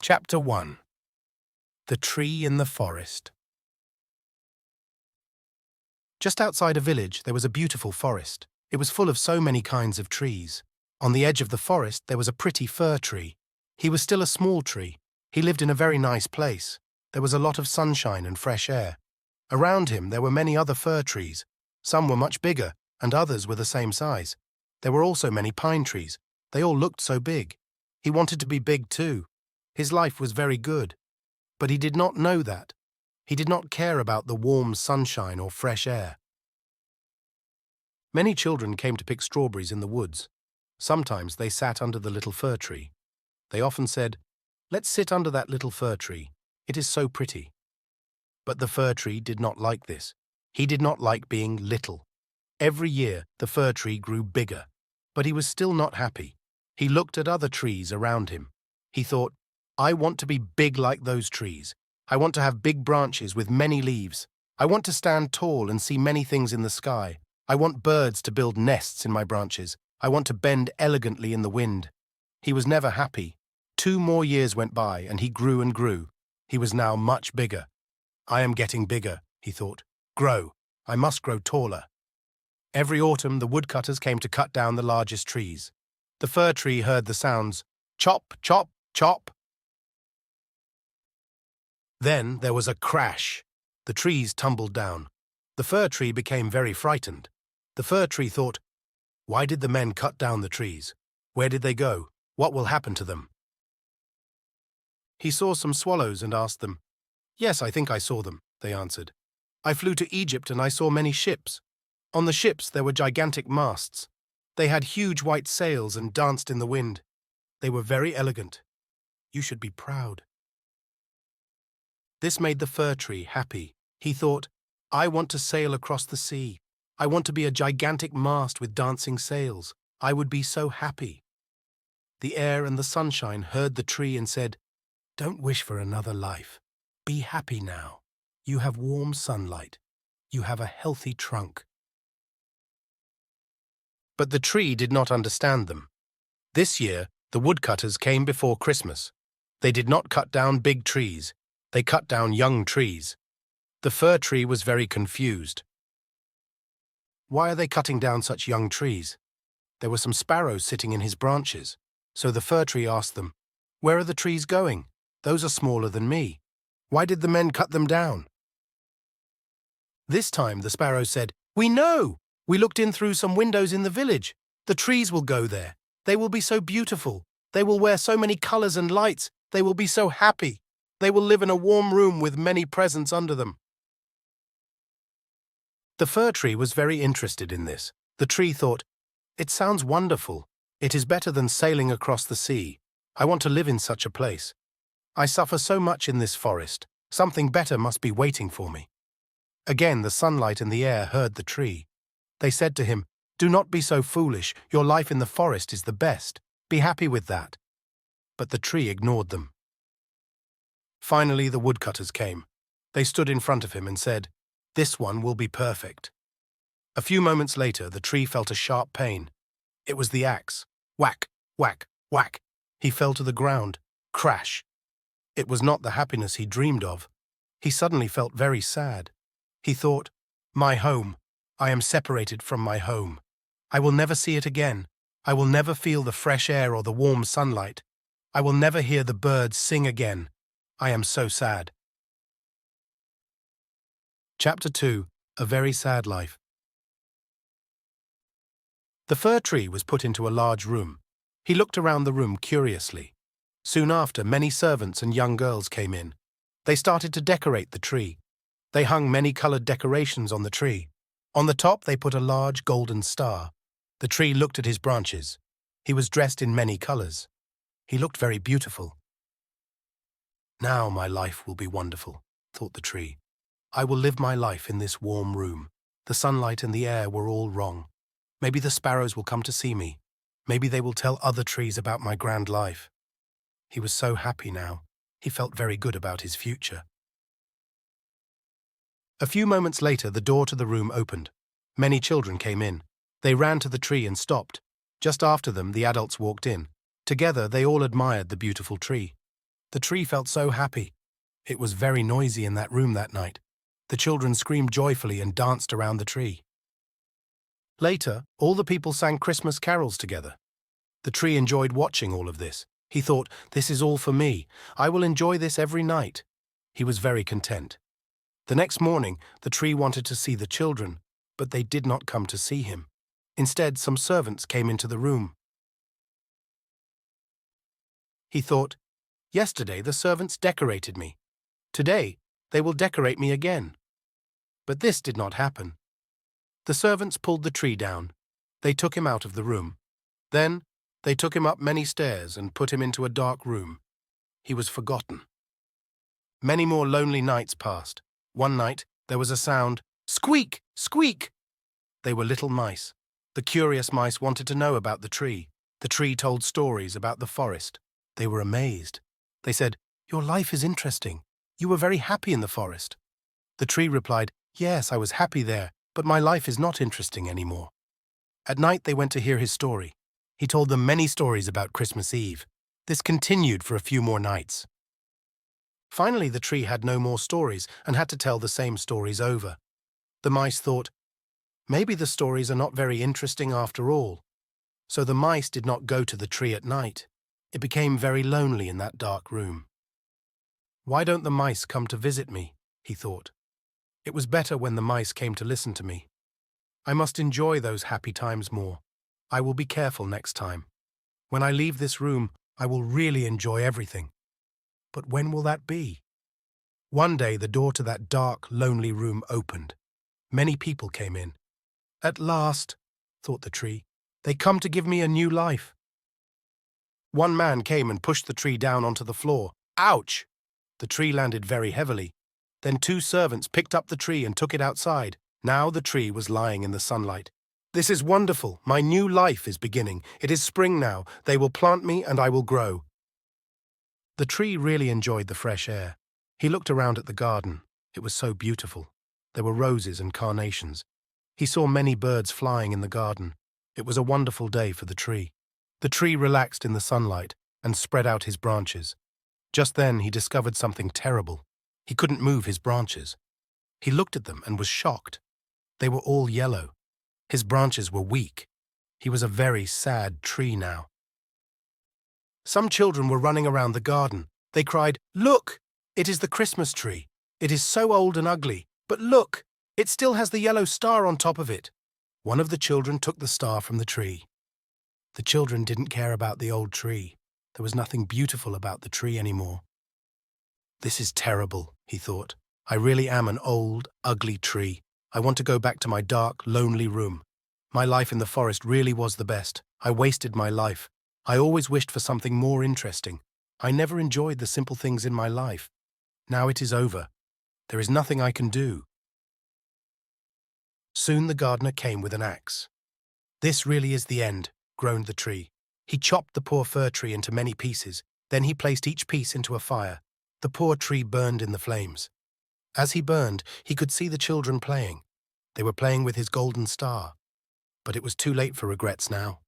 Chapter 1. The Tree in the Forest. Just outside a village there was a beautiful forest. It was full of so many kinds of trees. On the edge of the forest there was a pretty fir tree. He was still a small tree. He lived in a very nice place. There was a lot of sunshine and fresh air. Around him there were many other fir trees. Some were much bigger, and others were the same size. There were also many pine trees. They all looked so big. He wanted to be big too. His life was very good. But he did not know that. He did not care about the warm sunshine or fresh air. Many children came to pick strawberries in the woods. Sometimes they sat under the little fir tree. They often said, "Let's sit under that little fir tree. It is so pretty." But the fir tree did not like this. He did not like being little. Every year the fir tree grew bigger, but he was still not happy. He looked at other trees around him. He thought, "I want to be big like those trees. I want to have big branches with many leaves. I want to stand tall and see many things in the sky. I want birds to build nests in my branches. I want to bend elegantly in the wind." He was never happy. 2 more years went by and he grew and grew. He was now much bigger. "I am getting bigger," he thought. "Grow. I must grow taller." Every autumn the woodcutters came to cut down the largest trees. The fir tree heard the sounds, chop, chop, chop. Then there was a crash. The trees tumbled down. The fir tree became very frightened. The fir tree thought, "Why did the men cut down the trees? Where did they go? What will happen to them?" He saw some swallows and asked them. "Yes, I think I saw them," they answered. "I flew to Egypt and I saw many ships. On the ships there were gigantic masts. They had huge white sails and danced in the wind. They were very elegant. You should be proud." This made the fir tree happy. He thought, "I want to sail across the sea. I want to be a gigantic mast with dancing sails. I would be so happy." The air and the sunshine heard the tree and said, "Don't wish for another life. Be happy now. You have warm sunlight. You have a healthy trunk." But the tree did not understand them. This year, the woodcutters came before Christmas. They did not cut down big trees. They cut down young trees. The fir tree was very confused. Why are they cutting down such young trees? There were some sparrows sitting in his branches. So the fir tree asked them, "Where are the trees going? Those are smaller than me. Why did the men cut them down?" This time the sparrows said, "We know! We looked in through some windows in the village. The trees will go there. They will be so beautiful. They will wear so many colors and lights. They will be so happy. They will live in a warm room with many presents under them." The fir tree was very interested in this. The tree thought, "It sounds wonderful. It is better than sailing across the sea. I want to live in such a place. I suffer so much in this forest. Something better must be waiting for me." Again the sunlight and the air heard the tree. They said to him, "Do not be so foolish. Your life in the forest is the best. Be happy with that." But the tree ignored them. Finally the woodcutters came. They stood in front of him and said, "This one will be perfect." A few moments later the tree felt a sharp pain. It was the axe. Whack, whack, whack. He fell to the ground. Crash. It was not the happiness he dreamed of. He suddenly felt very sad. He thought, "My home. I am separated from my home. I will never see it again. I will never feel the fresh air or the warm sunlight. I will never hear the birds sing again. I am so sad." Chapter 2. A Very Sad Life. The fir tree was put into a large room. He looked around the room curiously. Soon after, many servants and young girls came in. They started to decorate the tree. They hung many-colored decorations on the tree. On the top they put a large golden star. The tree looked at his branches. He was dressed in many colors. He looked very beautiful. "Now my life will be wonderful," thought the tree. "I will live my life in this warm room. The sunlight and the air were all wrong. Maybe the sparrows will come to see me. Maybe they will tell other trees about my grand life." He was so happy now. He felt very good about his future. A few moments later the door to the room opened. Many children came in. They ran to the tree and stopped. Just after them the adults walked in. Together they all admired the beautiful tree. The tree felt so happy. It was very noisy in that room that night. The children screamed joyfully and danced around the tree. Later, all the people sang Christmas carols together. The tree enjoyed watching all of this. He thought, "This is all for me. I will enjoy this every night." He was very content. The next morning, the tree wanted to see the children, but they did not come to see him. Instead, some servants came into the room. He thought, "Yesterday the servants decorated me. Today they will decorate me again." But this did not happen. The servants pulled the tree down. They took him out of the room. Then they took him up many stairs and put him into a dark room. He was forgotten. Many more lonely nights passed. One night there was a sound, "Squeak! Squeak!" They were little mice. The curious mice wanted to know about the tree. The tree told stories about the forest. They were amazed. They said, "Your life is interesting. You were very happy in the forest." The tree replied, "Yes, I was happy there, but my life is not interesting anymore." At night they went to hear his story. He told them many stories about Christmas Eve. This continued for a few more nights. Finally, the tree had no more stories and had to tell the same stories over. The mice thought, maybe the stories are not very interesting after all. So the mice did not go to the tree at night. It became very lonely in that dark room. "Why don't the mice come to visit me?" he thought. "It was better when the mice came to listen to me. I must enjoy those happy times more. I will be careful next time. When I leave this room, I will really enjoy everything. But when will that be?" One day the door to that dark, lonely room opened. Many people came in. "At last," thought the tree, "they come to give me a new life." One man came and pushed the tree down onto the floor. Ouch! The tree landed very heavily. Then two servants picked up the tree and took it outside. Now the tree was lying in the sunlight. "This is wonderful. My new life is beginning. It is spring now. They will plant me and I will grow." The tree really enjoyed the fresh air. He looked around at the garden. It was so beautiful. There were roses and carnations. He saw many birds flying in the garden. It was a wonderful day for the tree. The tree relaxed in the sunlight and spread out his branches. Just then he discovered something terrible. He couldn't move his branches. He looked at them and was shocked. They were all yellow. His branches were weak. He was a very sad tree now. Some children were running around the garden. They cried, "Look! It is the Christmas tree. It is so old and ugly, but look! It still has the yellow star on top of it." One of the children took the star from the tree. The children didn't care about the old tree. There was nothing beautiful about the tree anymore. "This is terrible," he thought. "I really am an old, ugly tree. I want to go back to my dark, lonely room. My life in the forest really was the best. I wasted my life. I always wished for something more interesting. I never enjoyed the simple things in my life. Now it is over. There is nothing I can do." Soon the gardener came with an axe. "This really is the end," groaned the tree. He chopped the poor fir tree into many pieces. Then he placed each piece into a fire. The poor tree burned in the flames. As he burned, he could see the children playing. They were playing with his golden star. But it was too late for regrets now.